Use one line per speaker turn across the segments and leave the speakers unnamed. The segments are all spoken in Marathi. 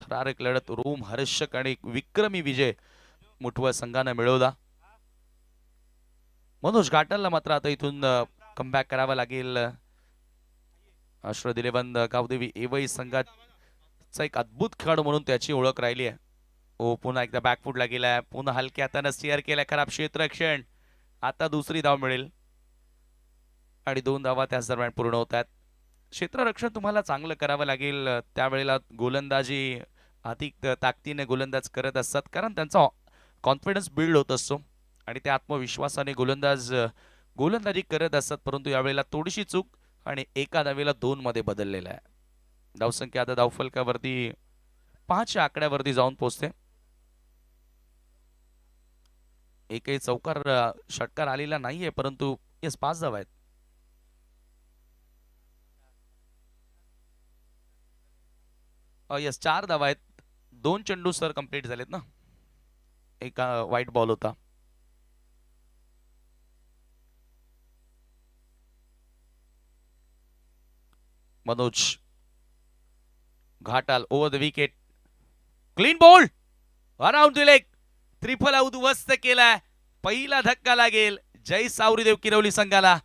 थरारक लढत रोमहर्षक आणि विक्रमी विजय मुठवळ संघानं मिळवला. मनोज घाटलला मात्र आता इथून कमबॅक करावा लागेल. अश्रदिलेबंद गावदेवी एवई संघाचा एक अद्भुत खेळाडू म्हणून त्याची ओळख राहिली आहे. ओ पुन्हा एकदा बॅकफुटला गेलाय, पुन्हा हलक्या हाताने स्टीअर केलाय, खराब क्षेत्ररक्षण. आता दुसरी धाव मिळेल आणि 2 धावा त्याच दरम्यान पूर्ण होत आहेत. क्षेत्ररक्षण तुम्हाला चांगलं करावं लागेल. त्यावेळेला गोलंदाजी अधिक ताकदीने गोलंदाज करत असतात, कारण त्यांचा कॉन्फिडन्स बिल्ड होत असतो आणि त्या आत्मविश्वासाने गोलंदाजी करत असतात. परंतु यावेळेला थोडीशी चूक आणि एका धावेला 2 मध्ये बदललेला आहे. धावसंख्या आता धावफलकावरती 5च्या आकड्यावरती जाऊन पोहोचते. एकही चौकार षटकार आलेला नाहीये, परंतु येस 5 धावा आहेत. येस 4 धावा आहेत. 2 चेंडू सर कंप्लीट झालेत ना, एका वाईट बॉल होता. Manoj Ghatal over the wicket, clean ball around the leg, triphala उद्ध्वस्त केलाय. पहिला धक्का लागेल जय सावरीदेव किरवली संघाला.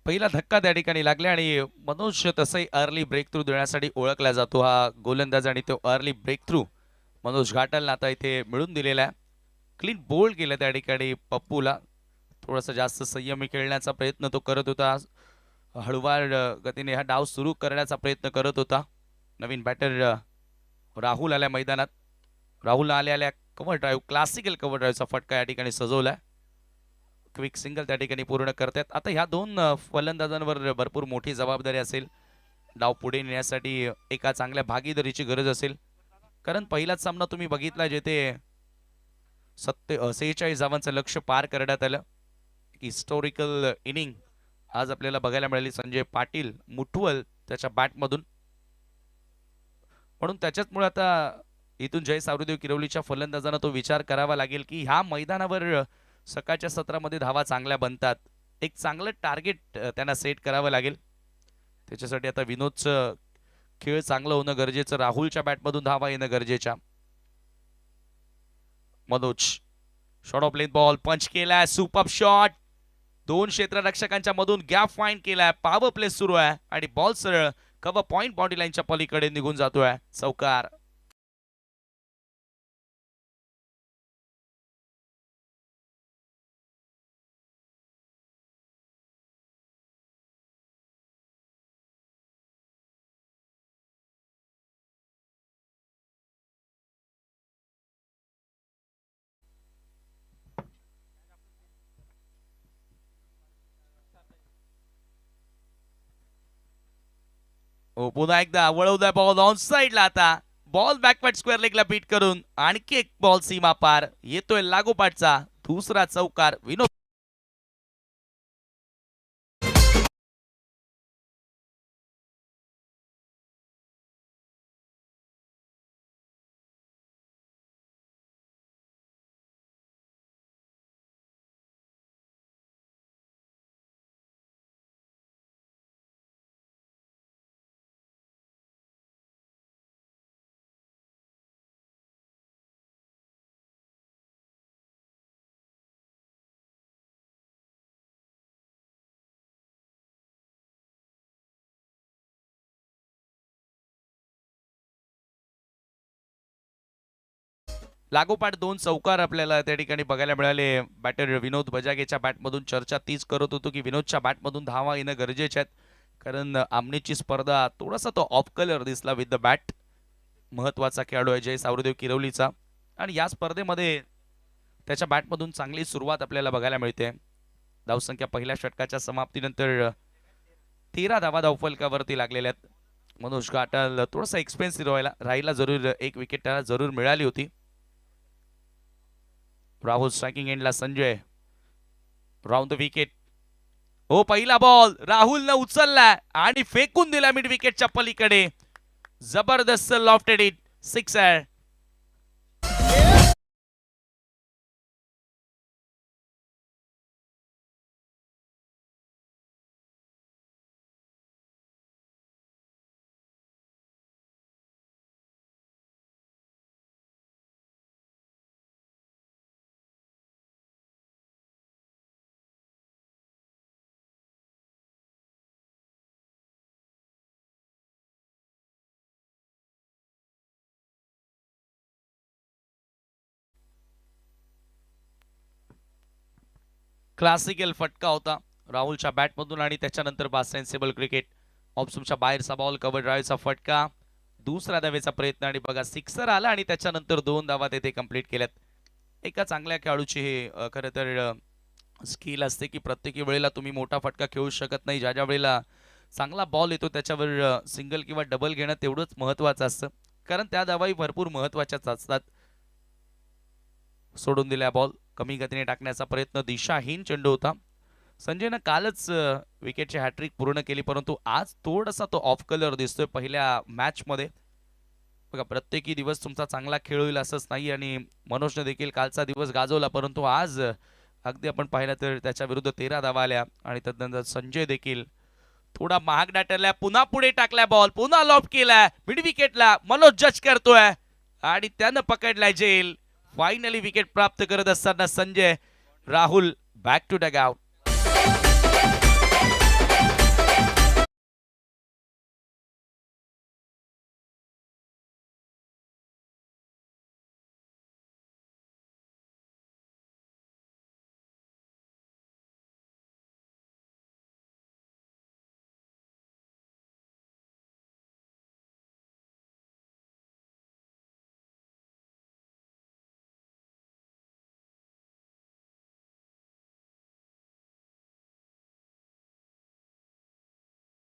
पहिला धक्का त्या ठिकाणी लागला आणि मनोज तसंही अर्ली ब्रेक थ्रू देण्यासाठी ओळखला जातो हा गोलंदाज, आणि तो अर्ली ब्रेक थ्रू मनोज घाटलनं आता इथे मिळून दिलेला आहे. क्लीन बोल्ड केलं त्या ठिकाणी पप्पूला. थोडासा जास्त संयमी खेळण्याचा प्रयत्न तो करत होता. हळूवार गतीने हा डाव सुरू करण्याचा प्रयत्न करत होता. नवीन बॅटर राहुल आल्या मैदानात. राहुल आल्या आल्या कव्हर ड्राईव्ह, क्लासिकल कव्हर ड्राईव्हचा फटका या ठिकाणी सजवलाय. क्विक सिंगल त्या ठिकाणी पूर्ण करतात. आता ह्या 2 फलंदाजांवर भरपूर मोठी जबाबदारी असेल. डाव पुढे नेण्यासाठी एका चांगल्या भागीदारीची गरज असेल, कारण पहिलाच सामना तुम्ही बघितला जेथे 46 धावांचं लक्ष पार करण्यात आलं. हिस्टॉरिकल इनिंग आज आपल्याला बघायला मिळाली संजय पाटील मुठवल त्याच्या बॅटमधून. म्हणून त्याच्याचमुळे आता इथून जय सावरीदेव किरवलीच्या फलंदाजांना तो विचार करावा लागेल की ह्या मैदानावर सकाळच्या सत्रामध्ये धावा चांगल्या बनतात. एक चांगलं टार्गेट त्यांना सेट करावं लागेल. त्याच्यासाठी आता विनोदचं खेळ चांगलं होणं गरजेचं, राहुलच्या बॅटमधून धावा येणं गरजेच्या. Manoj short of length ball पंच केलाय, सुपर शॉट. 2 क्षेत्ररक्षकांच्या मधून गॅप फाइंड केलाय. पॉवर प्ले सुरू आहे आणि बॉल सरळ कव्हर पॉइंट बाउंड्री लाईनच्या पलीकडे निघून जातोय. चौकार. हो पुन्हा एकदा वळवलाय बॉल ऑन साइडला. आता बॉल बॅकवर्ड स्क्वेअर लेगला बीट करून आणखी एक बॉल सीमा पार येतोय लागोपाठचा. दुसरा चौकार विनोद. लागोपाठ 2 चौकार आपल्याला त्या ठिकाणी बघायला मिळाले. बॅटर विनोद बजागेच्या बॅटमधून चर्चा तीच करत होतो की विनोदच्या बॅटमधून धावा येणं गरजेचे आहेत, कारण आमनेची स्पर्धा थोडासा तो ऑफ कलर दिसला विथ द बॅट. महत्वाचा खेळाडू आहे जय सावरदेव किरवलीचा, आणि या स्पर्धेमध्ये त्याच्या बॅटमधून चांगली सुरुवात आपल्याला बघायला मिळते. धावसंख्या पहिल्या षटकाच्या समाप्तीनंतर 13 धावा धावफलकावरती लागलेल्या आहेत. मनोज घाटल थोडासा एक्सपेन्सिव्ह राहिला जरूर, एक विकेट त्याला जरूर मिळाली होती. राहुल स्ट्रायकिंग एंडला संजय राऊंड द विकेट. हो, पहिला बॉल राहुलनं उचलला आणि फेकून दिला मिड विकेटच्या पलीकडे. जबरदस्त लॉफ्टेड इट, सिक्सर. क्लासिकल फटका होता राहुलच्या बॅटमधून, आणि त्याच्यानंतर बा सेन्सिबल क्रिकेट. ऑप्शनच्या बाहेरचा बॉल, कव्हर ड्राईव्हचा फटका, दुसऱ्या धावेचा प्रयत्न, आणि बघा सिक्सर आला आणि त्याच्यानंतर 2 धावा तेथे कंप्लीट केल्यात. एका चांगल्या खेळाडूची हे खरं तर स्किल असते की प्रत्येक वेळेला तुम्ही मोठा फटका खेळू शकत नाही. ज्या ज्या वेळेला चांगला बॉल येतो त्याच्यावर सिंगल किंवा डबल घेणं तेवढंच महत्वाचं असतं, कारण त्या धावाही भरपूर महत्वाच्याच असतात. सोडून दिल्या बॉल, कमी गतीने टाकण्याचा प्रयत्न, दिशाहीन चेंडू होता. संजयनं कालच विकेटची हॅट्रिक पूर्ण केली, परंतु आज थोडासा तो ऑफ कलर दिसतोय पहिल्या मॅच मध्ये. बघा, प्रत्येकी दिवस तुमचा चांगला खेळ होईल असंच नाही, आणि मनोजने देखील कालचा दिवस गाजवला, परंतु आज अगदी आपण पाहिलं तर त्याच्या विरुद्ध 13 धावा आल्या. आणि त्यानंतर संजय देखील थोडा महाग डाटरला, पुन्हा पुढे टाकलाय बॉल, पुन्हा लॉफ्ट केलाय मिड विकेटला. मनोज जज करतोय आणि त्यानं पकडलाय जेल. फायनली विकेट प्राप्त करत असताना Sanjay. Rahul back to dugout.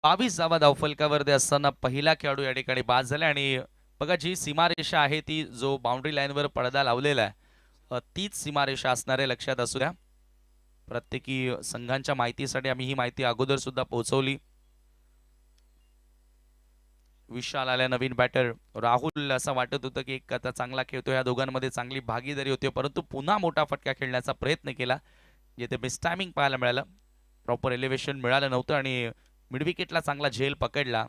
बावीस धावा धावफलकावरती असताना पहिला खेळाडू या ठिकाणी बाद झाला. आणि बघा, जी सीमारेषा आहे ती जो बाउंड्री लाईनवर पडदा लावलेला आहे तीच सीमारेषा असणारे लक्षात असू द्या. प्रत्येकी संघांच्या माहितीसाठी आम्ही ही माहिती अगोदर सुद्धा पोहोचवली. विशाल आल्या, नवीन बॅटर राहुल. असं वाटत होतं की एक आता चांगला खेळतो, या दोघांमध्ये चांगली भागीदारी होती, परंतु पुन्हा मोठा फटका खेळण्याचा प्रयत्न केला, जिथे मिस टायमिंग पाहायला मिळालं. प्रॉपर एलिव्हेशन मिळालं नव्हतं आणि मिड विकेटला चांगला झेल पकडला.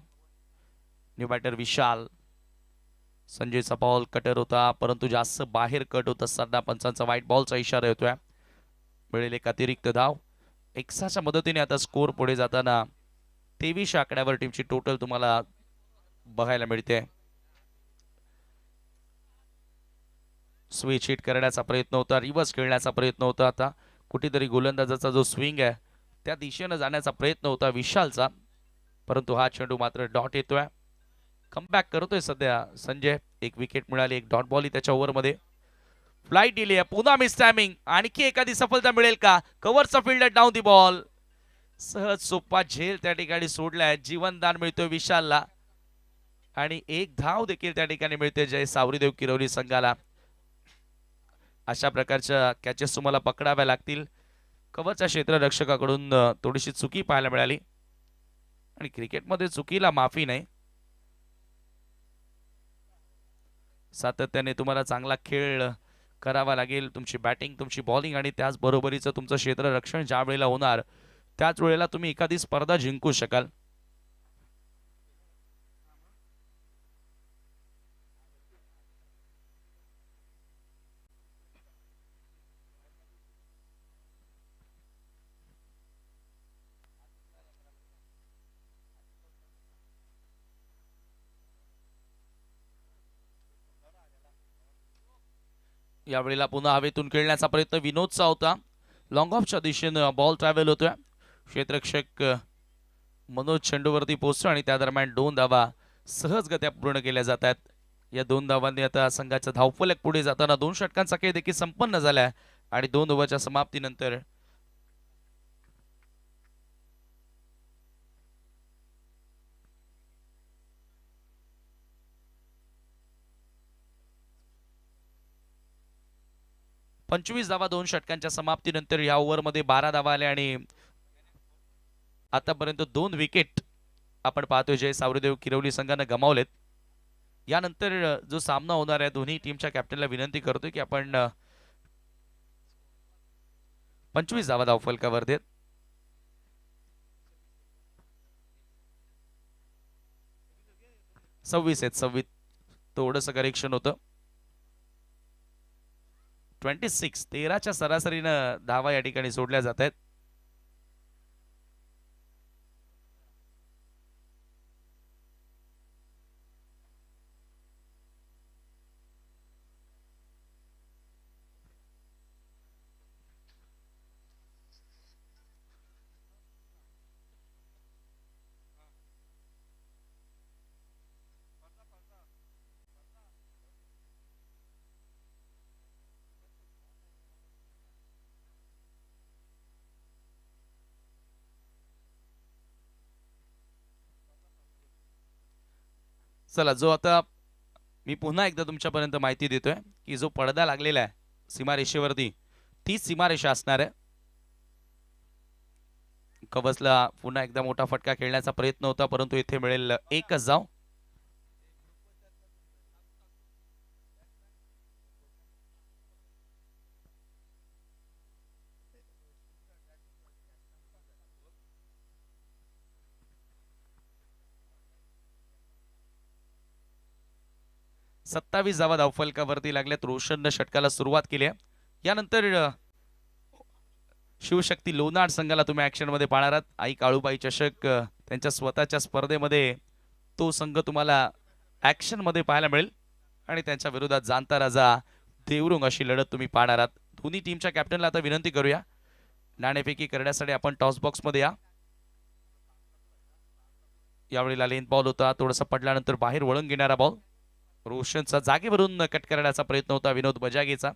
न्यू बॅटर विशाल. संजयचा बॉल कटर होता, परंतु जास्त बाहेर कट होत असताना पंचांचा व्हाईट बॉलचा इशारा येतोय. मिळेल एक अतिरिक्त धाव. एक्साच्या मदतीने आता स्कोर पुढे जाताना 23 आकड्यावर टीमची टोटल तुम्हाला बघायला मिळते. स्विच हिट करण्याचा प्रयत्न होता, रिव्हर्स खेळण्याचा प्रयत्न होता. आता कुठेतरी गोलंदाजाचा जो स्विंग आहे त्या दिशेनं जाण्याचा प्रयत्न होता विशालचा, परंतु हा चेंडू मात्र डॉट येतोय. कमबॅक करतोय सध्या संजय. एक विकेट मिळाली, एक डॉट बॉल त्याच्या ओव्हरमध्ये. फ्लाईट दिली आहे, पुन्हा मिस टायमिंग. आणखी एखादी सफलता मिळेल का? कव्हरचा फिल्डर डाऊन दी बॉल. सहज सोपा झेल त्या ठिकाणी सोडलाय. जीवनदान मिळतोय विशालला आणि एक धाव देखील त्या ठिकाणी मिळते जय सावरीदेव किरवली संघाला. अशा प्रकारच्या कॅचेस तुम्हाला पकडाव्या लागतील. कव्हरच्या क्षेत्ररक्षकाकडून थोडीशी चुकी पाहायला मिळाली, आणि क्रिकेटमध्ये चुकीला माफी नाही. सातत्याने तुम्हाला चांगला खेळ करावा लागेल. तुमची बॅटिंग, तुमची बॉलिंग आणि त्याच बरोबरीचं तुमचं क्षेत्ररक्षण ज्या वेळेला होणार त्याच वेळेला तुम्ही एखादी स्पर्धा जिंकू शकाल. यावेळेला पुन्हा हवेतून खेळण्याचा प्रयत्न विनोदचा होता. लॉंग ऑफच्या दिशेनं बॉल ट्रॅव्हल होतोय. क्षेत्ररक्षक मनोज चेंडूवरती पोहोचतो आणि त्या दरम्यान 2 धावा सहजगत्या पूर्ण केल्या जात आहेत. या 2 धावांनी आता संघाचा धावफलक पुढे जाताना 2 षटकांचा खेळ देखील संपन्न झालाय आणि 2 ओव्हरच्या समाप्तीनंतर 25 धावा 2 षटकांच्या समाप्तीनंतर या ओव्हरमध्ये 12 धावा आल्या आणि आतापर्यंत 2 विकेट आपण पाहतोय जय सावरदेव किरवली संघानं गमावलेत. यानंतर जो सामना होणार आहे दोन्ही टीमच्या कॅप्टनला विनंती करतोय की आपण 25 धावा धावफलकावर देत. सव्वीस आहेत 26 थोडंसं करेक्शन होतं. 26 13च्या सरासरीनं धावा या ठिकाणी सोडल्या जात आहेत. चला जो आता मी पुन्हा एकदा तुमच्यापर्यंत माहिती देतोय की जो पडदा लागलेला आहे सीमारेषेवरती ती सीमारेषा असणार आहे. कवचला पुन्हा एकदा मोठा फटका खेळण्याचा प्रयत्न होता परंतु इथे मिळेल एकच धाव. सत्तावीस धावा धावफलकावरती लागल्यात. रोशननं षटकाला सुरुवात केली आहे. यानंतर शिवशक्ती लोणार संघाला तुम्ही ऍक्शन मध्ये पाहणार आहात. आई काळूबाई चषक त्यांच्या स्वतःच्या स्पर्धेमध्ये तो संघ तुम्हाला ऍक्शन मध्ये पाहायला मिळेल आणि त्यांच्या विरोधात जाणता राजा देवरुंग अशी लढत तुम्ही पाहणार आहात. दोन्ही टीमच्या कॅप्टनला आता विनंती करूया नाणेफेकी करण्यासाठी आपण टॉस बॉक्स मध्ये या. यावेळेला लेन बॉल होता थोडासा पडल्यानंतर बाहेर वळून घेणारा बॉल. रोशनचा जागेवरून कट करण्याचा प्रयत्न होता विनोद बजागेचा.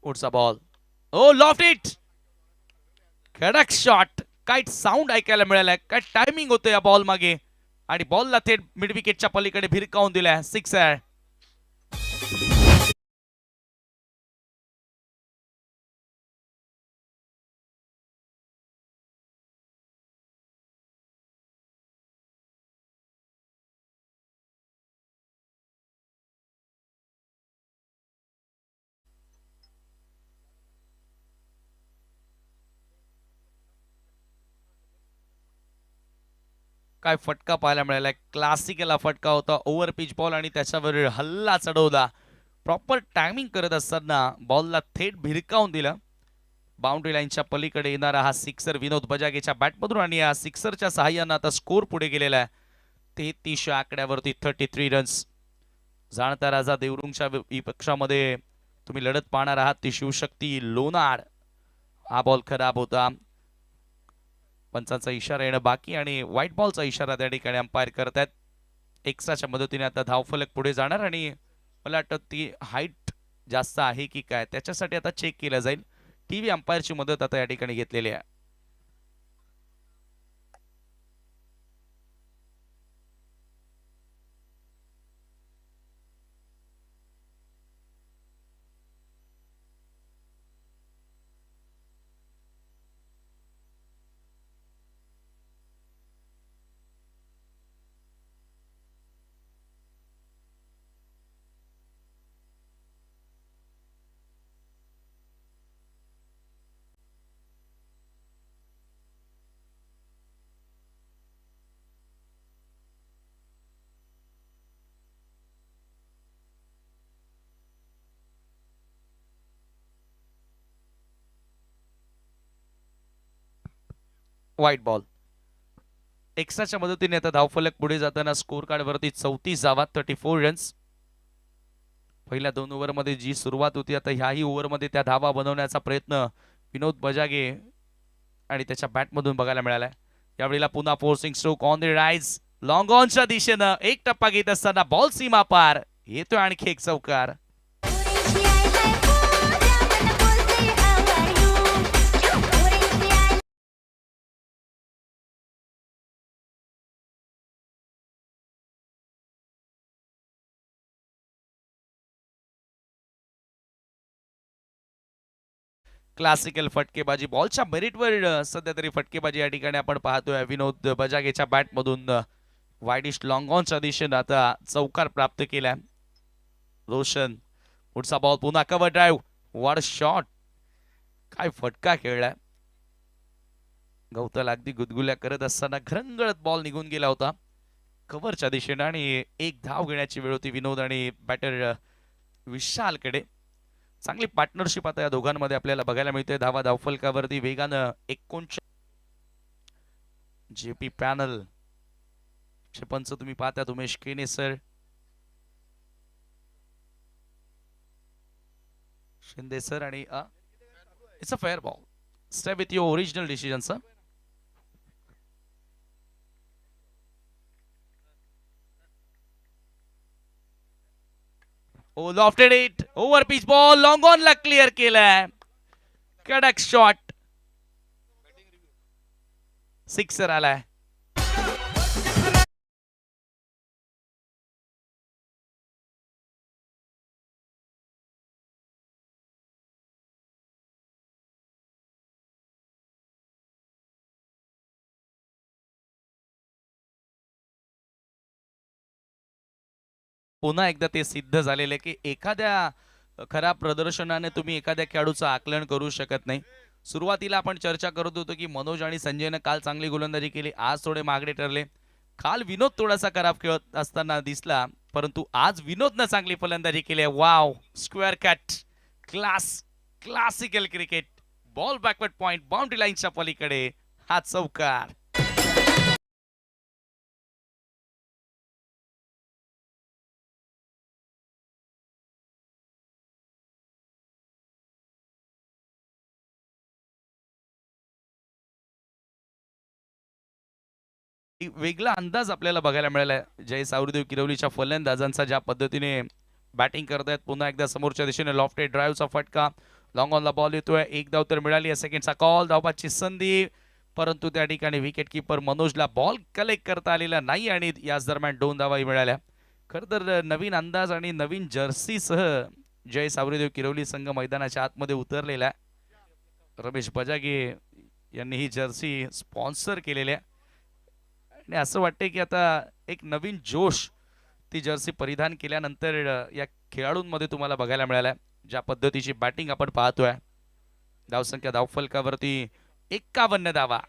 पुढचा बॉल ओ लॉफ्ट इट कडक शॉट. काय साऊंड ऐकायला मिळालाय काय टायमिंग होतं या बॉल मागे आणि बॉलला थेट मिड विकेटच्या पलीकडे भिरकावून दिलाय. सिक्सर. काय फटका पाहायला मिळाला. क्लासिकल फटका होता. ओव्हर पिच बॉल आणि त्याच्यावर हल्ला चढवला. प्रॉपर टायमिंग करत असताना बॉलला थेट भिरकावून दिलं. बाउंड्री लाईनच्या पलीकडे येणारा हा सिक्सर विनोद बजागेच्या बॅटमधून आणि या सिक्सरच्या सहाय्यानं आता स्कोर पुढे गेलेला आहे 33 आकड्यावरती 33 रन्स. जाणता राजा देवरुंगच्या पक्षामध्ये तुम्ही लढत पाहणार आहात ती शिवशक्ती लोणार. हा बॉल खराब होता. पंचांचा इशारा येणं बाकी आणि व्हाईट बॉलचा इशारा त्या ठिकाणी अंपायर करत आहेत. एक्स्ट्राच्या मदतीने आता धावफलक पुढे जाणार आणि मला वाटतं ती हाईट जास्त आहे की काय त्याच्यासाठी आता चेक केलं जाईल. टीव्ही अंपायरची मदत आता या ठिकाणी घेतलेली आहे. White ball. एक्स्ट्राच्या मदतीने आता धावफलक पुढे जाताना स्कोर कार्ड वरती 34 धावा, 34 रन्स. पहिल्या 2 ओव्हरमध्ये जी सुरुवात होती, आता ह्याही ओव्हरमध्ये त्या धावा बनवण्याचा प्रयत्न विनोद बजागे आणि त्याच्या बॅटमधून बघायला मिळालाय. यावेळेला पुन्हा forcing stroke on the rise, long ऑनच्या दिशेनं एक टप्पा घेत असताना बॉल सीमा पार येतोय आणखी एक चौकार. क्लासिकल फटकेबाजी, बॉलच्या मेरिटवर सध्या तरी फटकेबाजी या ठिकाणी आपण पाहतोय. विनोद बजागेच्या बॅटमधून वाईडिश लॉंग ऑनच्या दिशेनं आता चौकार प्राप्त केलाय. रोशन पुढचा बॉल, पुन्हा कव्हर ड्राईव्ह, वॉट शॉट, काय फटका खेळलाय. गवतल अगदी गुदगुल्या करत असताना घरंगळत बॉल निघून गेला होता कव्हरच्या दिशेनं आणि एक धाव घेण्याची वेळ होती विनोद आणि बॅटर विशालकडे. चांगली पार्टनरशिप आता या दोघांमध्ये आपल्याला बघायला मिळते. धावा धावफलकावरती वेगानं 49. जेपी पॅनल पंच तुम्ही पाहता उमेश केने सर, शिंदे सर आणि it's a fair ball. Stay with your original decision sir. Oh lofted it, over pitch ball, long on ला क्लिअर केलाय. कडक शॉट, सिक्सर आलाय. पुन्हा एकदा ते सिद्ध झालेले की एखाद्या खराब प्रदर्शनाने तुम्ही एखाद्या खेळाडूचं आकलन करू शकत नाही. सुरुवातीला आपण चर्चा करत होतो की मनोज आणि संजयनं काल चांगली गोलंदाजी केली, आज थोडे मागडे ठरले. काल विनोद थोडासा खराब खेळत असताना दिसला, परंतु आज विनोदनं चांगली फलंदाजी केली. Wow, square cut, classical cricket, ball backward point, boundary लाईनच्या पलीकडे हा चौकार. वेगळा अंदाज आपल्याला बघायला मिळाला जय सावरदेव किरवलीच्या फलंदाजांचा, ज्या पद्धतीने बॅटिंग करतायत. पुन्हा एकदा समोरच्या दिशेने लॉफ्टेड ड्राईव्हचा फटका, लॉंग ऑनला बॉल येतोय. एक धाव तर मिळाली आहे, सेकंडचा कॉल, धावबाची संधी, परंतु त्या ठिकाणी विकेट किपर मनोजला बॉल कलेक्ट करता आलेला नाही आणि याच दरम्यान 2 धावाही मिळाल्या. खरं तर नवीन अंदाज आणि नवीन जर्सीसह जय सावरदेव किरवली संघ मैदानाच्या आतमध्ये उतरलेला आहे. रमेश बजागे यांनी ही जर्सी स्पॉन्सर केलेल्या आणि असं वाटतंय की आता एक नवीन जोश ती जर्सी परिधान केल्यानंतर या खेळाडूंमध्ये तुम्हाला बघायला मिळालाय. ज्या पद्धतीची बॅटिंग आपण पाहतोय, धावसंख्या धावफलकावरती 51 धावा,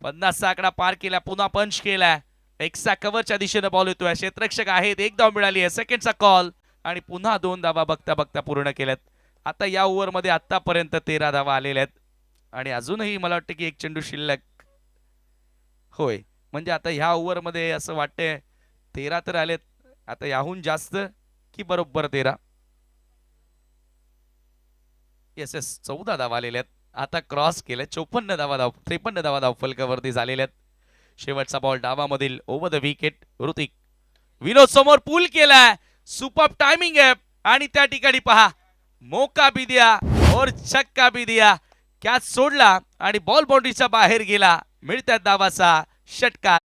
50चा आकडा पार केला. पुन्हा पंच केलाय, एक्स्ट्रा कव्हरच्या दिशेने बॉल येतोय, क्षेत्ररक्षक आहेत, एक धाव मिळाली आहे, सेकंडचा कॉल आणि पुन्हा 2 धावा बघता बघता पूर्ण केल्यात. आता या ओव्हरमध्ये आतापर्यंत 13 धावा आलेल्या आहेत आणि अजूनही मला वाटतं की एक चेंडू शिल्लक होय. म्हणजे आता ह्या ओव्हरमध्ये असं वाटतंय 13 तर आलेत, आता याहून जास्त की बरोबर 13. येस येस, 14 धावा आलेल्या आहेत. आता क्रॉस केले, 53 धावा धावफलकावरती झालेल्या आहेत. शेवटचा बॉल डावामधील over the wicket. Hrithik, Vinod समोर पूल केलाय, सुपर टायमिंग आहे आणि त्या ठिकाणी पहा, मौका भी दिया और छक्का भी दिया. कॅच सोडला आणि बॉल बाउंड्रीच्या बाहेर गेला. मिळत्यात धावाचा षटकार.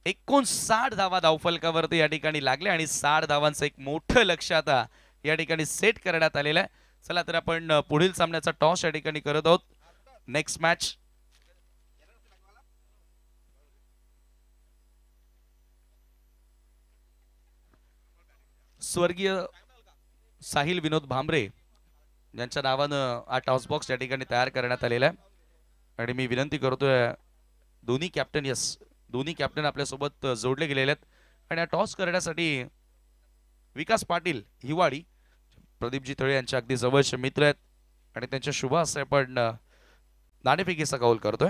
एकूण 60 धावा धावफलकावरती या ठिकाणी लागले आणि 60 धावांचं एक मोठं लक्ष आता या ठिकाणी सेट करण्यात आलेलं आहे. चला तर आपण पुढील सामन्याचा टॉस या ठिकाणी करत आहोत. नेक्स्ट मॅच स्वर्गीय साहिल विनोद भांबरे ज्यांच्या नावानं हा टॉस बॉक्स या ठिकाणी तयार करण्यात आलेला आहे आणि मी विनंती करतोय दोन्ही कॅप्टन दोन्ही कॅप्टन आपल्यासोबत जोडले गेलेले आहेत आणि हा टॉस करण्यासाठी विकास पाटील हिवाळी प्रदीपजी तळे यांचे अगदी जवळचे मित्र आहेत आणि त्यांच्या शुभ हस्ते आपण नाणेफेकीचा कौल करतोय.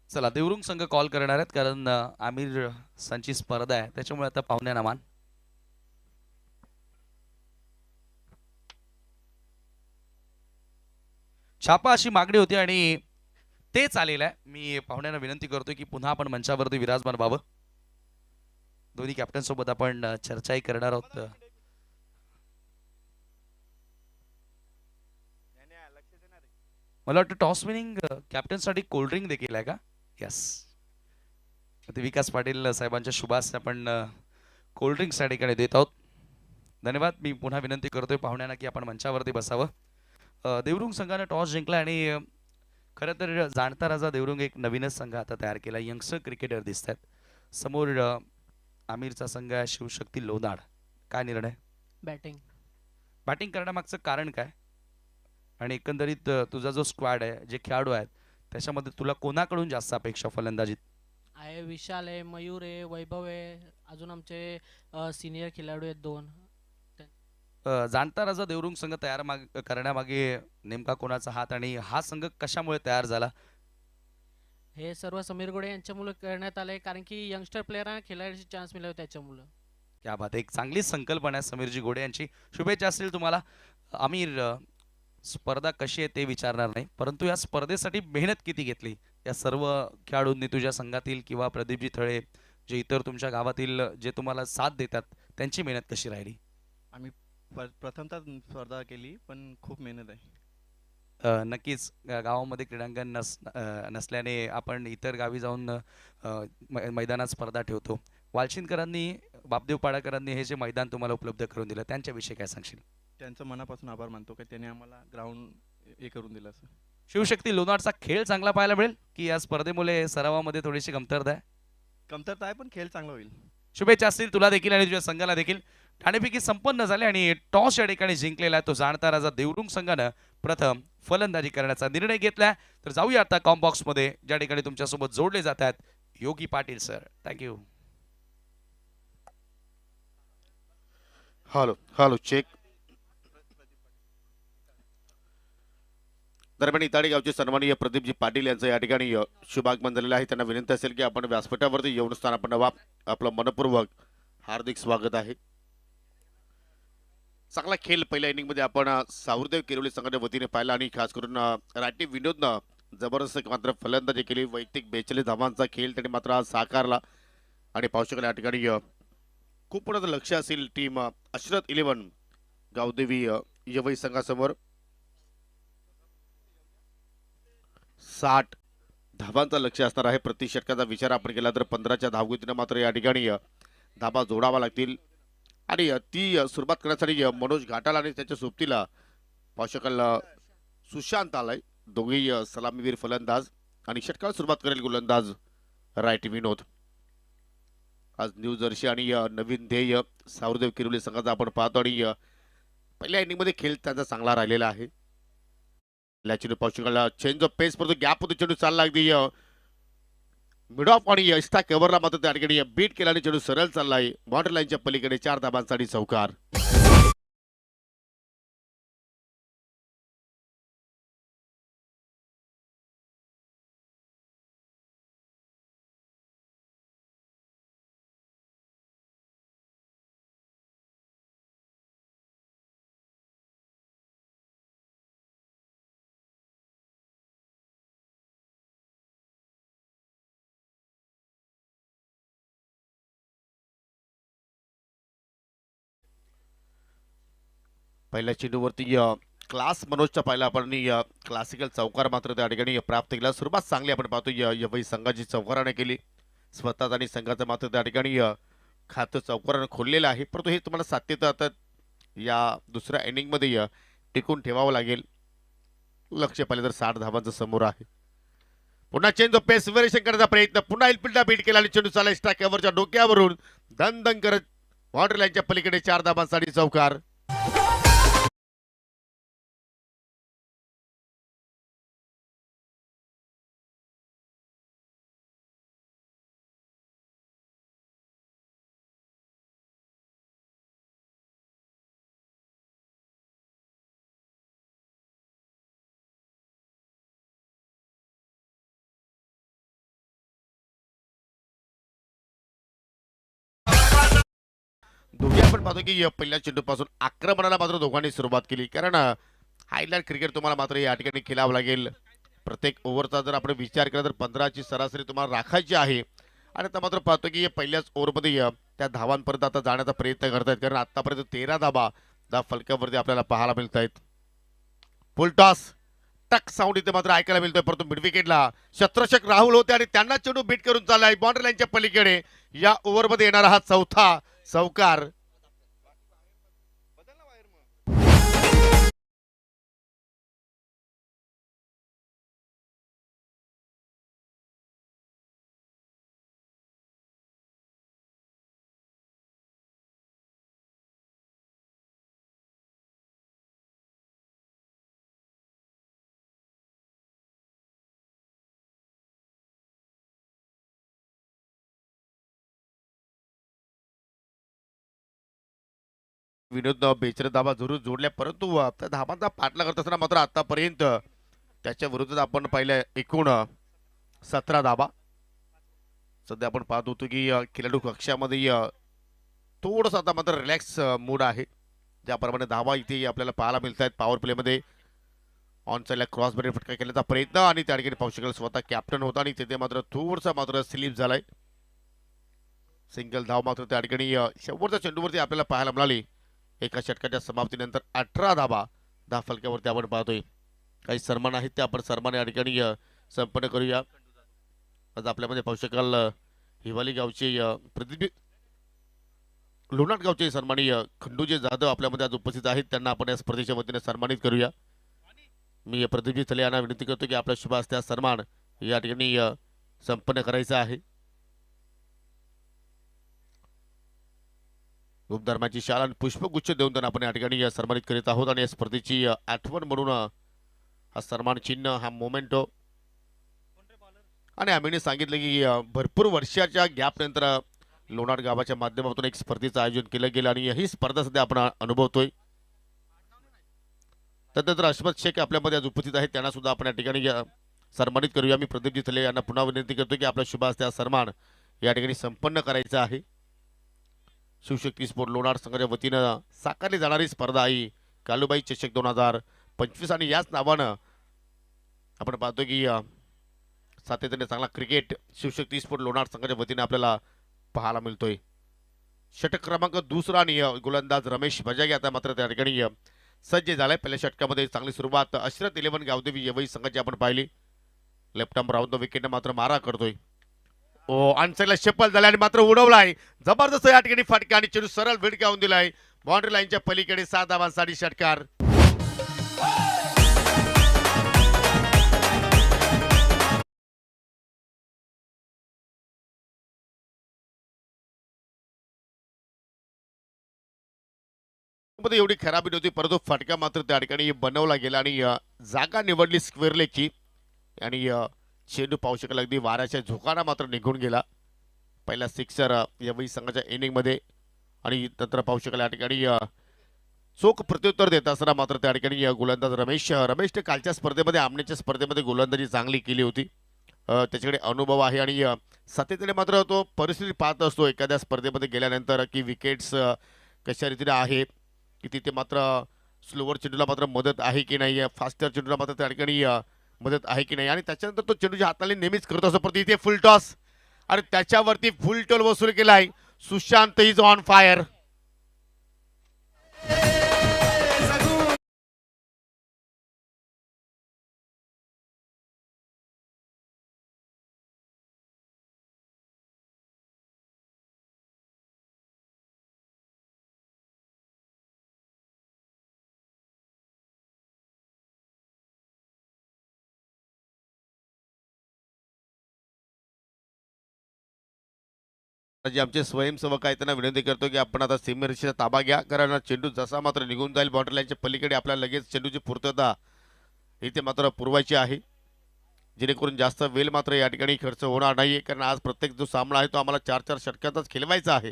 चला देवरुंग संघ कॉल करणार आहेत कारण आमिर संची स्पर्धा आहे त्याच्यामुळे आता पाहुण्यांना मान. छापा अशी मागणी होती आणि तेच आलेलं आहे. मी पाहुण्यांना विनंती करतोय की पुन्हा आपण मंचावरती विराजमान व्हावं. दोन्ही कॅप्टन सोबत आपण चर्चाही करणार आहोत. मला वाटतं टॉस विनिंग कॅप्टनसाठी कोल्ड्रिंक देखील आहे का? यस. विकास पाटील साहेबांच्या शुभास आपण कोल्ड्रिंक्स या ठिकाणी देत आहोत. धन्यवाद. मी पुन्हा विनंती करतोय पाहुण्यांना की आपण मंचावरती बसावं. देवरुंग संघाने टॉस जिंकला आणि खरं तर जाणता राजा देवरुंग एक नवीनच संघ आता तयार केला. यंगस्टर क्रिकेटर दिसत आहेत समोर. आमिरचा संघ आहे शिवशक्ती लोणाड. काय निर्णय?
बॅटिंग.
बॅटिंग करण्यामागचं कारण काय आणि एकंदरीत तुझा जो स्क्वॅड आहे जे खेळाडू आहेत त्याच्यामध्ये तुला कोणाकडून जास्त अपेक्षा फलंदाजीत?
आहे विशाल आहे, मयूर आहे, वैभव आहे, अजून आमचे सिनियर खेळाडू आहेत 2.
जाणता राजा देवरुंग संघ करण्यामागे नेमका कोणाचा हात आणि हा संघ कशामुळे तयार झाला?
हे सर्व समीर गोडे यांच्यामुळे करण्यात आले कारण की यंगस्टर प्लेयरांना खेळायची चान्स मिळाला त्याच्यामुळं.
क्या बात. एक चांगली संकल्पना आहे समीरजी गोडे यांची. शुभेच्छा असतील तुम्हाला. आमिर स्पर्धा कशी आहे ते विचारणार नाही परंतु या स्पर्धेसाठी मेहनत किती घेतली या सर्व खेळाडूंनी तुझ्या संघातील किंवा प्रदीपजी थळे जे इतर तुमच्या गावातील जे तुम्हाला साथ देतात त्यांची मेहनत कशी राहिली?
आम्ही प्रथमतः स्पर्धा केली पण खूप मेहनत आहे.
नक्कीच गावामध्ये क्रीडांगण नसल्याने आपण इतर गावी जाऊन मैदानात स्पर्धा ठेवतो. वालशिंदकरांनी बापदेव पाडाकरांनी हे जे मैदान तुम्हाला उपलब्ध करून दिलं त्यांच्याविषयी काय सांगशील?
त्यांचं मनापासून आभार मानतो की त्यांनी आम्हाला ग्राउंड हे करून दिलं. असं
शिवशक्ती लोणारचा खेळ चांगला पाहायला मिळेल की या स्पर्धेमुळे सरावामध्ये थोडीशी कमतरता आहे?
कमतरता आहे पण खेळ चांगला होईल.
शुभेच्छा असतील तुला देखील आणि तुझ्या संघाला देखील. ठाणेपैकी संपन्न झाले आणि टॉस या ठिकाणी जिंकलेला आहे तो जाणता राजा देवरुंग संघानं प्रथम फलंदाजी करण्याचा निर्णय घेतलाय. तर जाऊया आता कॉम्बॉक्स मध्ये ज्या ठिकाणी तुमच्यासोबत जोडले जात आहेत Yogi Patil sir. Thank you.
Hello hello check. दरम्यान इताडी गावचे सन्माननीय प्रदीपजी पाटील यांचं या ठिकाणी शुभागमन झालेलं आहे. त्यांना विनंती असेल की आपण व्यासपीठावरती येऊन स्थान आपण आपलं मनपूर्वक हार्दिक स्वागत आहे. चांगला खेळ पहिल्या इनिंग मध्ये आपण सावरदेव किरोली संघाच्या वतीने पाहिला आणि खास करून राठी विनोदनं जबरदस्त मात्र फलंदाजी केली. वैयक्तिक 42 धावांचा खेळ त्यांनी मात्र आज साकारला आणि पाहू शकाल या ठिकाणी खूप मोठं लक्ष असेल टीम अशरत 11 गावदेवी यवई संघासमोर. 60 धावांचा लक्ष असणार आहे. प्रति षटकाचा विचार आपण केला तर 15च्या धावगतीने मात्र या ठिकाणी धाबा जोडावा लागतील आणि ती सुरुवात करण्यासाठी मनोज घाटाल आणि त्याच्या सोबतीला पाहू शकाल सुशांत आलाय. दोघेही सलामीवीर फलंदाज आणि षटकाला सुरुवात करेल गोलंदाज राईट विनोद. आज न्यू जर्सी आणि नवीन ध्येय सावरदेव किरोली संघाचा आपण पाहतो आणि पहिल्या इनिंग मध्ये खेळ त्यांचा चांगला राहिलेला आहे. पाहू शकाल चेंज ऑफ पेस परंतु गॅप होतो चेंडू चालला अगदी मिड ऑफ आणि एक्स्ट्रा कव्हरला मात्र त्या ठिकाणी बीट केला आणि चेंडू सरळ चाललाय बॉर्डर लाईनच्या पलीकडे 4 धाबांसाठी चौकार. पहिल्या चेंडूवरती क्लास मनोजच्या पाहिला आपण क्लासिकल चौकार मात्र त्या ठिकाणी प्राप्त केला. सुरुवात चांगली आपण पाहतो यवई संघाची चौकाराने केली स्वतः आणि संघाचं मात्र त्या ठिकाणी खातं चौकारानं खोललेलं आहे, परंतु हे तुम्हाला सातत्य आता या दुसऱ्या इनिंगमध्ये टिकून ठेवावं लागेल. लक्ष पाहिलं तर 60 धावांचं समोर आहे. पुन्हा चेंज ऑफ पेस व्हेरिएशन करण्याचा प्रयत्न, पुन्हा इल्फिल्डला बीट केला आणि चेंडू चालला स्ट्रायकरच्या डोक्यावरून दन दन करत बाउंड्री लाईनच्या पलीकडे 4 धावांसाठी चौकार. दोघे आपण पाहतो की पहिल्या चेंडूपासून आक्रमणाला मात्र दोघांनी सुरुवात केली, कारण हायलाइट क्रिकेट तुम्हाला मात्र या ठिकाणी खेळावं लागेल. प्रत्येक ओव्हरचा जर आपण विचार केला तर 15ची सरासरी तुम्हाला राखायची आहे. आणि आता मात्र पाहतो की पहिल्याच ओव्हरमध्ये त्या धावांपर्यंत आता जाण्याचा प्रयत्न करतायत, कारण आतापर्यंत 13 धाबा त्या फलकावरती आपल्याला पाहायला मिळत आहेत. फुल टॉस टक साऊंड इथे मात्र ऐकायला मिळतोय, परंतु मिड विकेटला शत्रशक राहुल होते आणि त्यांना चेंडू बीट करून चाललाय बाउंड्री लाईनच्या पलीकडे. या ओव्हरमध्ये येणारा हा चौथा चौकार. विनोद बेचरे धाबा जरूर जोडल्या, परंतु त्या धाबांचा पाठला करत असताना मात्र आतापर्यंत त्याच्या विरोधात आपण पाहिलं एकूण 17 धाबा. सध्या आपण पाहत होतो की खेळाडू कक्षामध्ये थोडंसं आता मात्र रिलॅक्स मूड आहे. ज्याप्रमाणे धाबा इथे आपल्याला पाहायला मिळत आहेत. पॉवर प्लेमध्ये ऑन साईडला क्रॉस बॅटर फटका केल्याचा प्रयत्न आणि त्या ठिकाणी पाहू शकाल स्वतः कॅप्टन होता आणि तिथे मात्र थोडंसं मात्र स्लिप झालाय. सिंगल धाव मात्र त्या ठिकाणी शेवटच्या चेंडूवरती आपल्याला पाहायला मिळाली. एका षटकाच्या समाप्तीनंतर 18 धाबा 10 फलक्यावरती आपण पाहतोय. काही सन्मान आहेत ते आपण सन्मान या ठिकाणी संपन्न करूया. आज आपल्यामध्ये पाहू शकाल हिवाली गावचे प्रतिनिधी लोणाट गावचे सन्माननीय खंडूजी जाधव आपल्यामध्ये आज उपस्थित आहेत. त्यांना आपण या स्पर्धेच्या वतीने सन्मानित करूया. मी प्रतिनिधी थले यांना विनंती करतो की आपल्या शुभ हस्ते सन्मान या ठिकाणी संपन्न करायचा आहे. धर्माची शाल आणि पुष्पगुच्छ देऊन त्यांना आपण या ठिकाणी सन्मानित करीत आहोत आणि या स्पर्धेची आठवण म्हणून हा सन्मान चिन्ह हा मोमेंटो. आणि आम्ही सांगितलं की भरपूर वर्षाच्या गॅप नंतर लोणाड गावाच्या माध्यमातून एक स्पर्धेचं आयोजन केलं गेलं आणि ही स्पर्धा सध्या आपण अनुभवतोय. त्यानंतर अशमत शेख आपल्यामध्ये आज उपस्थित आहेत, त्यांना सुद्धा आपण या ठिकाणी सन्मानित करूया. मी प्रदीपजी थले यांना पुन्हा विनंती करतो की आपल्या शुभ हस्ते सन्मान या ठिकाणी संपन्न करायचा आहे. शिवशक्ती स्पोर्ट लोणाड संघाच्या वतीनं साकारली जाणारी स्पर्धा आहे कालूबाई चषक 2025 आणि याच नावानं आपण पाहतो की सातत्याने चांगला क्रिकेट शिवशक्ती स्पोर्ट लोणाड संघाच्या वतीने आपल्याला पाहायला मिळतोय. षटक क्रमांक दुसरा आणि गोलंदाज रमेश भजागे आता मात्र त्या ठिकाणी सज्ज झालाय. पहिल्या षटकामध्ये चांगली सुरुवात अश्रत 11 गावदेवी यवई संघाची आपण पाहिली. लेफ्ट आर्म राऊंड विकेटने मात्र मारा करतोय. ओ अनसाईडला शेपल झाला आणि मात्र उडवलाय जबरदस्त या ठिकाणी फटका आणि चेंडू सरळ वेट गावून दिलाय बाउंड्री लाईनच्या पलीकडे. 7 धावांसाठी षटकार. मध्ये एवढी खराबी नव्हती, परंतु फटका मात्र त्या ठिकाणी बनवला गेला आणि जागा निवडली स्क्वेअर लेगची आणि चेंडू पाहू शकाल अगदी वाऱ्याच्या झोकाना मात्र निघून गेला. पहिला सिक्सर यावेळी संघाच्या इनिंगमध्ये आणि नंतर पाहू शकाल या ठिकाणी चोख प्रत्युत्तर देत असताना मात्र त्या ठिकाणी गोलंदाज रमेशने कालच्या स्पर्धेमध्ये आमनेच्या स्पर्धेमध्ये गोलंदाजी चांगली केली होती. त्याच्याकडे अनुभव आहे आणि सातत्याने मात्र तो परिस्थिती पाहत असतो एखाद्या स्पर्धेमध्ये गेल्यानंतर की विकेट्स कशा रीतीने आहेत, की तिथे मात्र स्लोवर चेंडूला मात्र मदत आहे की नाही, फास्टर चेंडूला मात्र त्या ठिकाणी मदत आहे की नाही आणि त्याच्यानंतर तो चेंडूच्या हाताने नेहमीच करत असतो. परंतु इथे फुल टॉस आणि त्याच्यावरती फुल टोल वसूल केलाय. Sushant is on fire. जे आमचे स्वयंसेवक आहेत त्यांना विनंती करतो की आपण आता सीमेरेषेचा ताबा घ्या, कारण चेंडू जसा मात्र निघून जाईल बाउंड्री लाईनच्या पलीकडे आपल्याला लगेच चेंडूची पूर्तता इथे मात्र पुरवायची आहे, जेणेकरून जास्त वेळ मात्र या ठिकाणी खर्च होणार नाहीये, कारण आज प्रत्येक जो सामना आहे तो आम्हाला 4-4 षटकांचाच खेळवायचा आहे.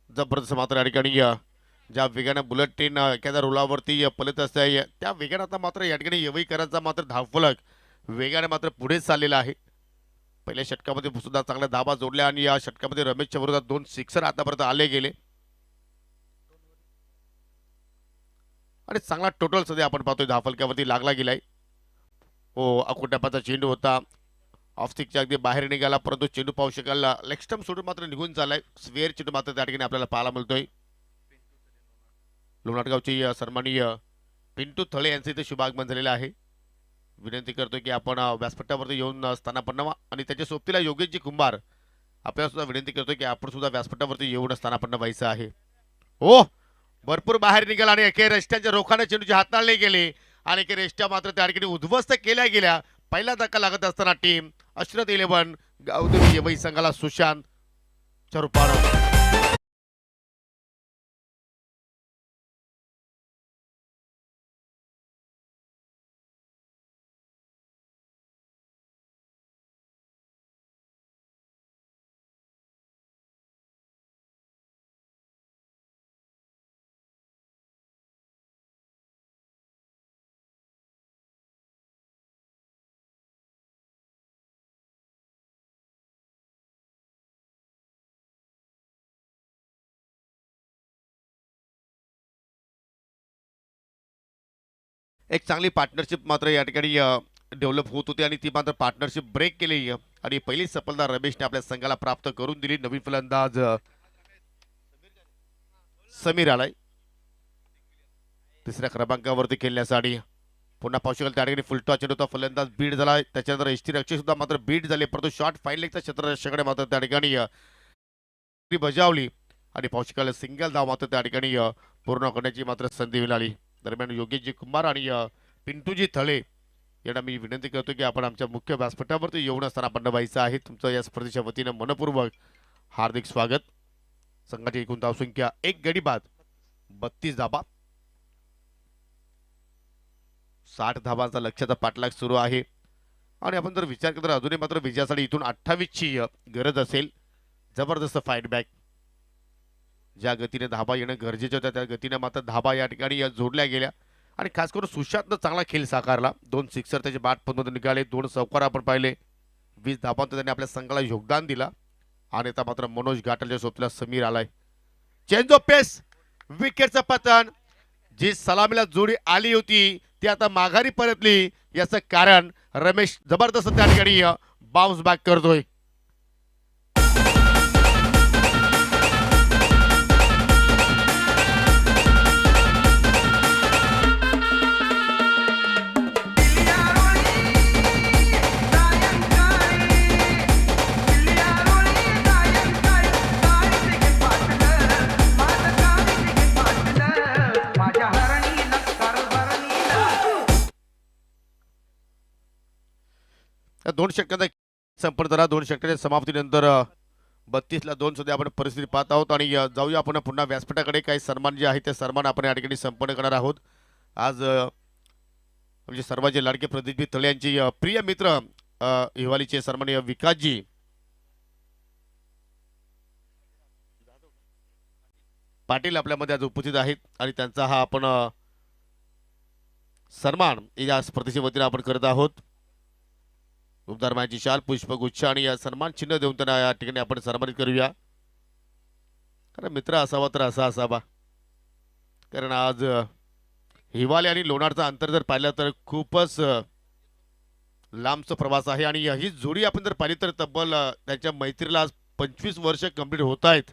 जबरदस्त मात्र या ठिकाणी ज्या वेगानं बुलेट ट्रेन एखाद्या रुलावरती पलत असते त्या वेगानं आता मात्र या ठिकाणी येवईकरांचा मात्र धावफलक वेगाने मात्र पुढे चाललेला आहे. पहिल्या षटकामध्ये सुद्धा चांगला धाबा जोडल्या आणि या षटकामध्ये रमेशच्या विरोधात 2 सिक्सर आतापर्यंत आले गेले आणि चांगला टोटल सध्या आपण पाहतोय धावफलकावरती लागला गेलाय. हो, अकोट्यापाचा चेंडू होता, ऑफ स्टिकच्या अगदी बाहेर निघाला, परंतु चेंडू पाहू शकाल लेग स्टंप सोडून मात्र निघून चाललाय. स्वेअर चेंडू मात्र त्या ठिकाणी आपल्याला पाहायला मिळतोय. लोणारगावची सन्माननीय पिंटू थळे यांचे इथे शुभागमन झालेलं आहे. विनंती करतोय की आपण व्यासपट्ट्यावरती येऊन स्थानापन्न व्हा आणि त्याच्या सोबतीला योगेशजी कुंभार आपल्याला सुद्धा विनंती करतोय की आपण सुद्धा व्यासपट्ट्यावरती येऊन स्थानापन्न व्हायचं आहे. हो, भरपूर बाहेर निघाला आणि एके रस्त्याच्या रोखाने चेंडूचे हाताळले गेले आणि एके रेष्ट्या मात्र त्या ठिकाणी उद्ध्वस्त केल्या गेल्या. पहिला धक्का लागत असताना टीम अश्रत 11 गावदेवी येवई संघाला सुशांत चरुपानो. एक चांगली पार्टनरशिप मात्र या ठिकाणी डेव्हलप होत होती आणि ती मात्र पार्टनरशिप ब्रेक केली आणि पहिली सफलता रमेशने आपल्या संघाला प्राप्त करून दिली. नवीन फलंदाज समीर आलाय तिसऱ्या क्रमांकावरती खेळण्यासाठी. पुन्हा पाहू शकाल त्या ठिकाणी फुलटॉ चेंडू होता, फलंदाज बीड झाला, त्याच्यानंतर एस टी रक्षक सुद्धा मात्र बीड झाले, परंतु शॉर्ट फाईन लेगच्या क्षेत्ररक्षकाने मात्र त्या ठिकाणी बजावली आणि पाहू शकाल सिंगल धाव मात्र त्या ठिकाणी पूर्ण करण्याची मात्र संधी मिळाली. दरम्यान योगेशजी कुमार आणि पिंटूजी थळे यांना मी विनंती करतो की आपण आमच्या मुख्य व्यासपीठावरती येऊन स्थानापन्न व्हायचं आहे. तुमचं या स्पर्धेच्या वतीनं मनपूर्वक हार्दिक स्वागत. संघाची एकूण धावसंख्या 1 गडी बाद 32 धाबा, 60 धाबांचा लक्ष्याचा पाठलाग सुरू आहे आणि आपण जर विचार केला तर अजूनही मात्र विजयासाठी इथून 28 ची गरज असेल. जबरदस्त फाईट बॅक, ज्या गतीने धाबा येणं गरजेचं होतं त्या गतीने मात्र धाबा या ठिकाणी जोडल्या गेल्या आणि खास करून सुशांतनं चांगला खेळ साकारला. 2 सिक्सर त्याचे बॅटमधून निघाले, 2 चौकार आपण पाहिले, 20 धाबांत त्यांनी आपल्या संघाला योगदान दिला आणि आता मात्र मनोज घाटलच्या सोबतीला समीर आलाय. चेंज ऑफ पेस, विकेटचं पतन, जी सलामीला जोडी आली होती ती आता माघारी परतली. याचं कारण रमेश जबरदस्त त्या ठिकाणी बाउन्स बॅक करतोय. दोन षटकांचा संपर्क झाला. 2 षटकांच्या समाप्तीनंतर 32 ला 2 सध्या आपण परिस्थिती पाहत आहोत आणि जाऊया आपण पुन्हा व्यासपीठाकडे. काही सन्मान जे आहे ते सन्मान आपण या ठिकाणी संपन्न करणार आहोत. आज म्हणजे सर्वांचे लाडके प्रदीपजी थळे यांची प्रिय मित्र हिवालीचे सन्माननीय विकासजी पाटील आपल्यामध्ये आज उपस्थित आहेत आणि त्यांचा हा आपण सन्मान या स्पर्धेच्या वतीने आपण करत आहोत. उबदार मायाची शाल, पुष्पगुच्छ आणि या सन्मान चिन्ह देऊन त्यांना या ठिकाणी आपण सन्मानित करूया. कारण मित्र असावा तर असा असावा, कारण आज हिवाली आणि लोणारचा अंतर जर पाहिलं तर खूपच लांबचा प्रवास आहे आणि ही जोडी आपण जर पाहिली तर तब्बल त्यांच्या मैत्रीला आज 25 वर्ष कंप्लीट होत आहेत.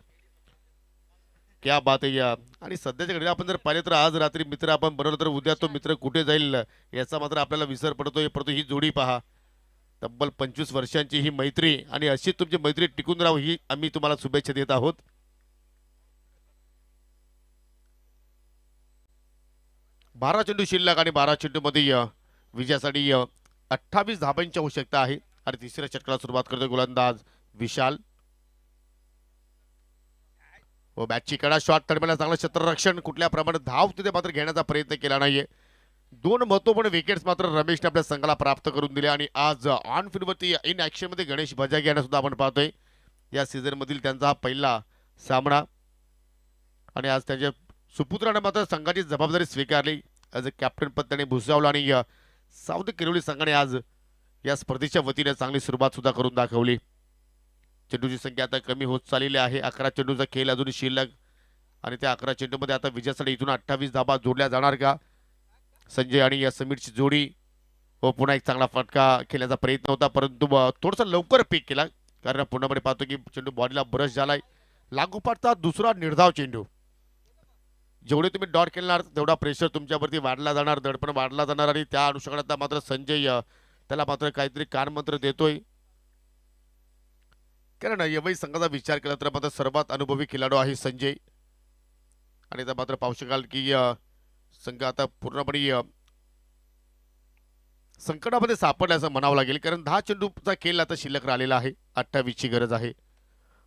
क्या बात आहे या. आणि सध्याच्या घडीला आपण जर पाहिले तर आज रात्री मित्र आपण बनवलं तर उद्या तो मित्र कुठे जाईल याचा मात्र आपल्याला विसर पडतोय. परंतु ही जोडी पहा, तब्बल 25 वर्षांची ही मैत्री आणि अशी तुमची मैत्री टिकून राहावी ही आम्ही तुम्हाला शुभेच्छा देत आहोत. बारा चेंडू शिल्लक आणि 12 चेंडूमध्ये विजयासाठी 28 धाबांची आवश्यकता आहे आणि तिसऱ्या षटकाला सुरुवात करतोय गोलंदाज विशाल व बॅटची कडा शॉट तडमेला चांगलं क्षेत्ररक्षण, कुठल्या प्रमाणात धाव तिथे मात्र घेण्याचा प्रयत्न केला नाहीये. 2 महत्वपूर्ण विकेट्स मात्र रमेशने आपल्या संघाला प्राप्त करून दिले आणि आज ऑन फील्डवरती इन ऍक्शन मध्ये गणेश बजागे यांना सुद्धा आपण पाहतोय. या सीझन मधील त्यांचा हा पहिला सामना आणि आज त्यांच्या सुपुत्राने मात्र संघाची जबाबदारी स्वीकारली. ॲज अ कॅप्टन पद त्याने भुसावलं आणि साऊथ किरवली संघाने आज या स्पर्धेच्या वतीने चांगली सुरुवात सुद्धा करून दाखवली. चेंडूची संख्या आता कमी होत चाललेली आहे. 11 चेंडूचा खेळ अजूनही शिल्लक आणि त्या 11 चेंडूमध्ये आता विजयासाठी इथून 28 धाबा जोडल्या जाणार का? संजय आणि या समीरची जोडी व पुन्हा एक चांगला फटका खेळण्याचा प्रयत्न होता, परंतु थोडासा लवकर पिक केला कारण पुन्हामध्ये पाहतो की चेंडू बॉडीला ब्रश झालाय. लागोपाठचा दुसरा निर्धाव चेंडू. जेवढे तुम्ही डॉट खेळणार तेवढा प्रेशर तुमच्यावरती वाढला जाणार, दडपण वाढला जाणार आणि त्या अनुषंगाने मात्र संजय त्याला मात्र काहीतरी कानमंत्र देतोय. कारण यावेळी संघाचा विचार केला तर मात्र सर्वात अनुभवी खेळाडू आहे संजय आणि त्या मात्र पाहू शकाल की संघ आता पूर्णपणे संकटामध्ये सापडला असं म्हणावं लागेल कारण 10 चेंडूचा खेळ आता शिल्लक राहिलेला आहे. 28 ची गरज आहे.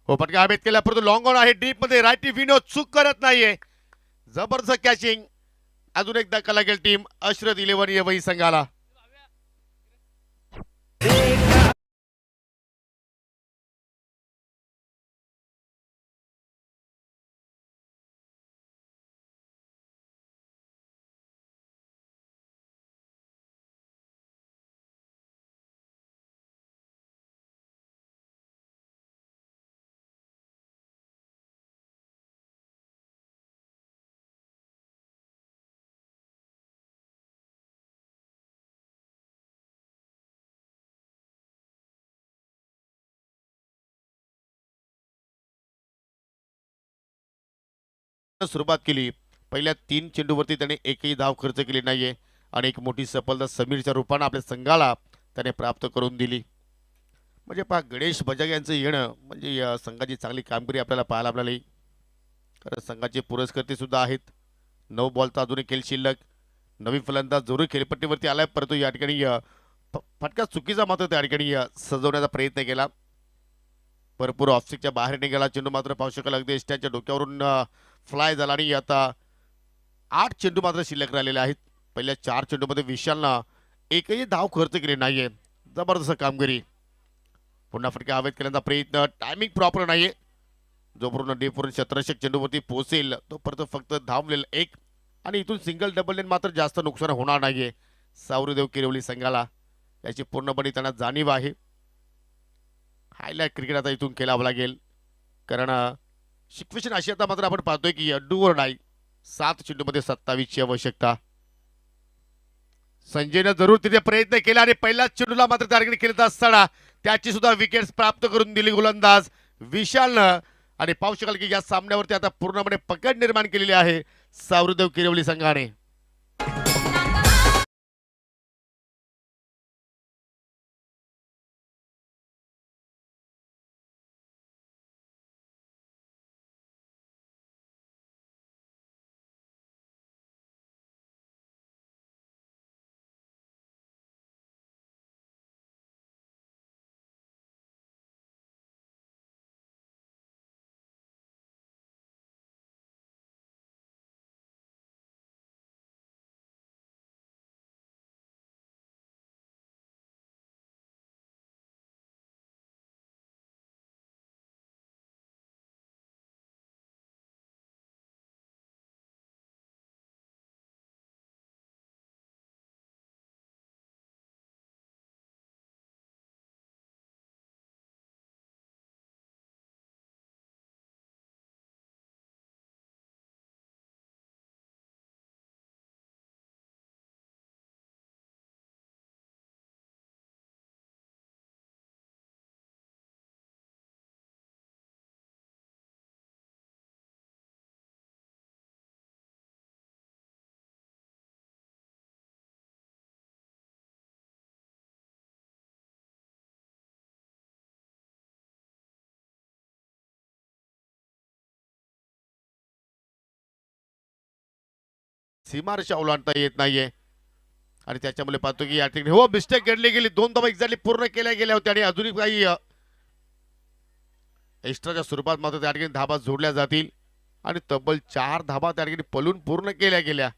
हो पटका हवेत केला परंतु लॉंग ऑन आहे डीप मध्ये. राईटी विनोद चूक करत नाहीये. जबरदस्त कॅचिंग. अजून एकदा कला लागेल टीम अश्रत 11 यावेळी संघाला. सुरुवात केली. पहिल्या 3 चेंडूवरती त्याने एकही धाव खर्च केली नाहीये आणि एक मोठी सफलता समीरच्या रूपाने आपल्या संघाला त्याने प्राप्त करून दिली. म्हणजे पहा गणेश बजागे यांचं येणं म्हणजे संघाची चांगली कामगिरी आपल्याला पाहायला मिळाली. कारण संघाचे पुरस्कर्ते सुद्धा आहेत. 9 बॉलचा अजूनही खेळ शिल्लक. नवीन फलंदाज जरूर खेळपट्टीवरती आलाय परंतु या ठिकाणी फटका चुकीचा मात्र त्या ठिकाणी सजवण्याचा प्रयत्न केला. भरपूर ऑफस्टिकच्या बाहेर निघाला चेंडू मात्र पाहू शकाल अगदी त्यांच्या डोक्यावरून फ्लाय झाला आणि आता 8 चेंडू मात्र शिल्लक राहिलेले आहेत. पहिल्या 4 चेंडूमध्ये विशालनं एकही धाव खर्च केली नाहीये. जबरदस्त कामगिरी. पुन्हा फटका हवेत केल्याचा प्रयत्न. टायमिंग प्रॉपर नाहीये. जोपर्यंत डीपवरून शतरक्षक चेंडूवरती पोहोचेल तोपर्यंत फक्त धावलेलं एक आणि इथून सिंगल डबल लेन मात्र जास्त नुकसान होणार नाहीये सावरीदेव किरवली संघाला. याची पूर्णपणे त्यांना जाणीव आहे. हायलाईट क्रिकेट आता इथून खेळावं लागेल कारण सिच्युएशन अशी आता मात्र आपण पाहतोय की डू और डाय. 7 चेंडूमध्ये 27 ची आवश्यकता. संजयनं जरूर तिथे प्रयत्न केला आणि पहिल्याच चेंडूला मात्र टार्गेट खेळत असताना त्याची सुद्धा विकेट्स प्राप्त करून दिली गोलंदाज विशालनं. आणि पाहू शकाल की या सामन्यावरती आता पूर्णपणे पकड निर्माण केलेली आहे सावरीदेव किरवली संघाने. सीमारेषा ओलांडता येत नाहीये आणि त्याच्यामुळे पाहतो की या ठिकाणी हो मिस्टेक घडली गेली. 2 धावा एक्झॅक्टली पूर्ण केल्या गेल्या होत्या आणि अजूनही काही एक्स्ट्राच्या स्वरूपात मात्र त्या ठिकाणी धाबा जोडल्या जातील आणि तब्बल 4 धाबा त्या ठिकाणी पलून पूर्ण केल्या गेल्या.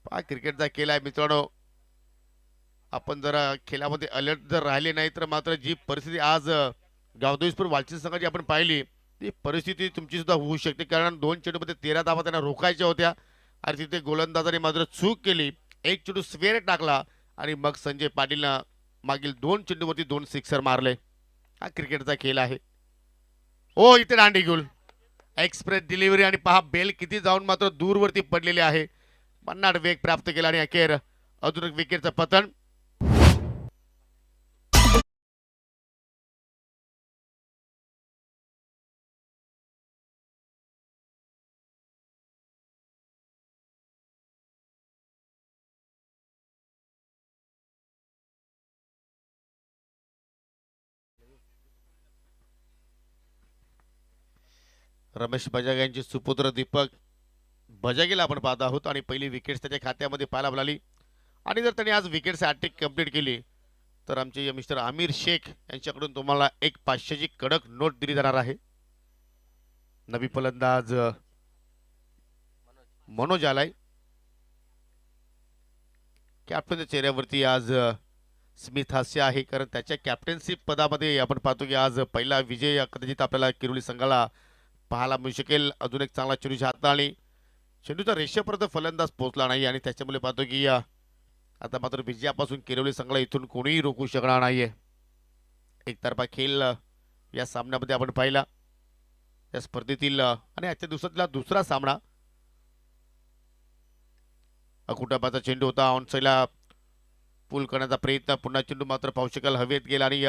पहा क्रिकेटचा खेळ आहे मित्रांनो. आपण जर खेळामध्ये अलर्ट जर राहिले नाही तर मात्र जी परिस्थिती आज गावदेवीसपूर वालचिंद संघाची आपण पाहिली ती परिस्थिती तुमची सुद्धा होऊ शकते. कारण 2 चेंडूमध्ये 13 धाबा त्यांना रोखायच्या होत्या आणि तिथे गोलंदाजाने मात्र चूक केली. एक चेंडू स्क्वेअर टाकला आणि मग संजय पाटीलनं मागील 2 चेंडूवरती 2 सिक्सर मारले. हा क्रिकेटचा खेळ आहे. ओ इथे दांडी गुल एक्सप्रेस डिलिव्हरी आणि पहा बेल किती जाऊन मात्र दूरवरती पडलेले आहे. भन्नाट वेग प्राप्त केला आणि अखेर अजून एक विकेटचं पतन. रमेश बजागे यांचे सुपुत्र दीपक बजागेला आपण पाहत आहोत आणि पहिली विकेट्स त्याच्या खात्यामध्ये पाहायला मिळाली. आणि जर त्यांनी आज विकेट्स हॅट्रिक कंप्लीट केली तर आमचे मिस्टर आमिर शेख यांच्याकडून तुम्हाला एक 500ची कडक नोट दिली जाणार आहे. नवी फलंदाज मनोज आलाय. कॅप्टनच्या चेहऱ्यावरती आज स्मिथ हास्य आहे कारण त्याच्या कॅप्टन्सी पदामध्ये आपण पाहतो की आज पहिला विजय कदाचित आपल्याला किरोली संघाला पाहायला मिळू शकेल. अजून एक चांगला चेंडूच्या हाताळणी चेंडूचा रेषेपर्यंत फलंदाज पोहोचला नाही आणि त्याच्यामुळे पाहतो की आता मात्र विजयापासून किरोली संघाला इथून कोणीही रोखू शकणार नाहीये. एकतर्फा खेळ या सामन्यामध्ये आपण पाहिला. या स्पर्धेतील आणि आजच्या दिवसातला दुसरा सामना. अकुटाबाचा चेंडू होता ऑनसाईडला पूल करण्याचा प्रयत्न. पुन्हा चेंडू मात्र पाहू शकाल हवेत गेला आणि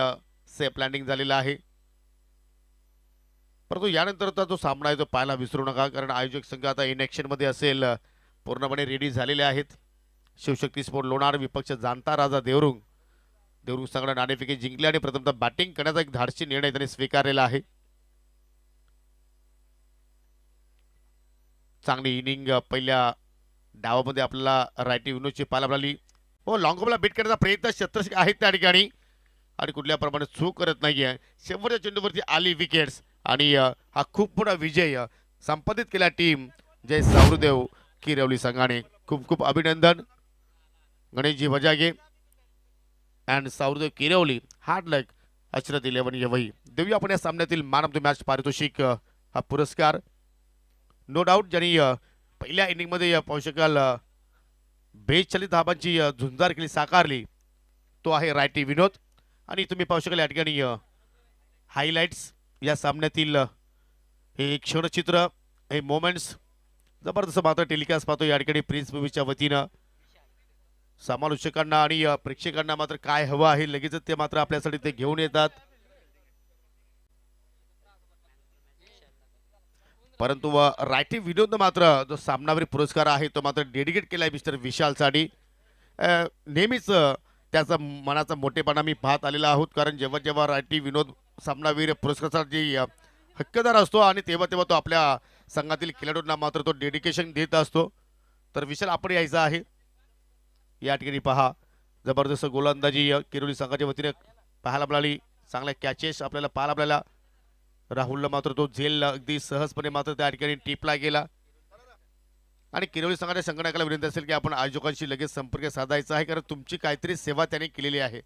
सेफ लँडिंग झालेला आहे. परंतु यानंतरचा जो सामना आहे तो पाहायला विसरू नका कारण आयोजक संघ आता इन मध्ये असेल. पूर्णपणे रेडी झालेले आहेत. शिवशक्ती स्पोर्ट लोणार विपक्ष जाणता राजा देवरुंग संघाने नाणेफेकी जिंकली आणि प्रथमतः बॅटिंग करण्याचा एक धाडसी निर्णय त्यांनी स्वीकारलेला आहे. चांगली इनिंग पहिल्या डावामध्ये आपल्याला रायटी विनोदची पाहायला मिळाली. हो लॉंगॉपला बीट करण्याचा प्रयत्न शतरक्षक आहेत त्या ठिकाणी आणि कुठल्या प्रमाणे चूक करत नाहीये. शेवटच्या चेंडूवरती आली विकेट्स आणि हा खूप मोठा विजय संपादित केला टीम जय सावरदेव किरवली संघाने. खूप खूप अभिनंदन गणेशजी बजागे अँड सावरदेव किरवली. हार्ड लक अशरत 11 यवई. देऊया आपण या सामन्यातील मॅन ऑफ द मॅच पारितोषिक हा पुरस्कार. नो डाऊट ज्यांनी पहिल्या इनिंगमध्ये पाहू शकाल 42 धाबांची झुंजार केली साकारली तो आहे रायटी विनोद. आणि तुम्ही पाहू शकाल या ठिकाणी हायलाइट्स या सामन्यातील हे क्षणचित्र हे मोमेंट्स जबरदस्त मात्र टेलिकास्ट पाहतो या ठिकाणी प्रिन्स मूवीच्या वतीनं. समालोचकांना आणि प्रेक्षकांना मात्र काय हवं आहे लगेचच ते मात्र आपल्यासाठी ते घेऊन येतात. परंतु रायटी विनोद मात्र जो सामनावरील पुरस्कार आहे तो मात्र डेडिकेट केलाय मिस्टर विशालसाठी. नेहमीच त्याचा मनाचा मोठेपणा मी पाहत आलेला आहोत कारण जेव्हा जेव्हा रायटी विनोद सामनावीर पुरस्कारासाठी हक्कदार असतो आणि तेव्हा तेव्हा तो आपल्या संघातील खेळाडूंना मात्र तो डेडिकेशन देत असतो. तर विशाल आपण यायचं आहे. या ठिकाणी पहा जबरदस्त गोलंदाजी किरोली संघाच्या वतीने पाहायला मिळाली. चांगल्या कॅचेस आपल्याला पाहायला मिळाल्या. राहुलला मात्र तो झेल अगदी सहजपणे मात्र त्या ठिकाणी टिपला गेला आणि किरोली संघाच्या संघटनाला विनंती असेल की आपण आयोजकांशी लगेच संपर्क साधायचा आहे कारण तुमची काहीतरी सेवा त्यांनी केलेली आहे.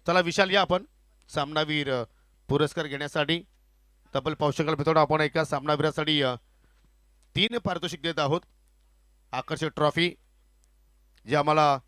चला विशाल या आपण सामनावीर पुरस्कार घेण्यासाठी. तब्बल पाहू शकाल मित्रांनो आपण एका सामनावीरासाठी 3 पारितोषिक देत आहोत. आकर्षक ट्रॉफी जे आम्हाला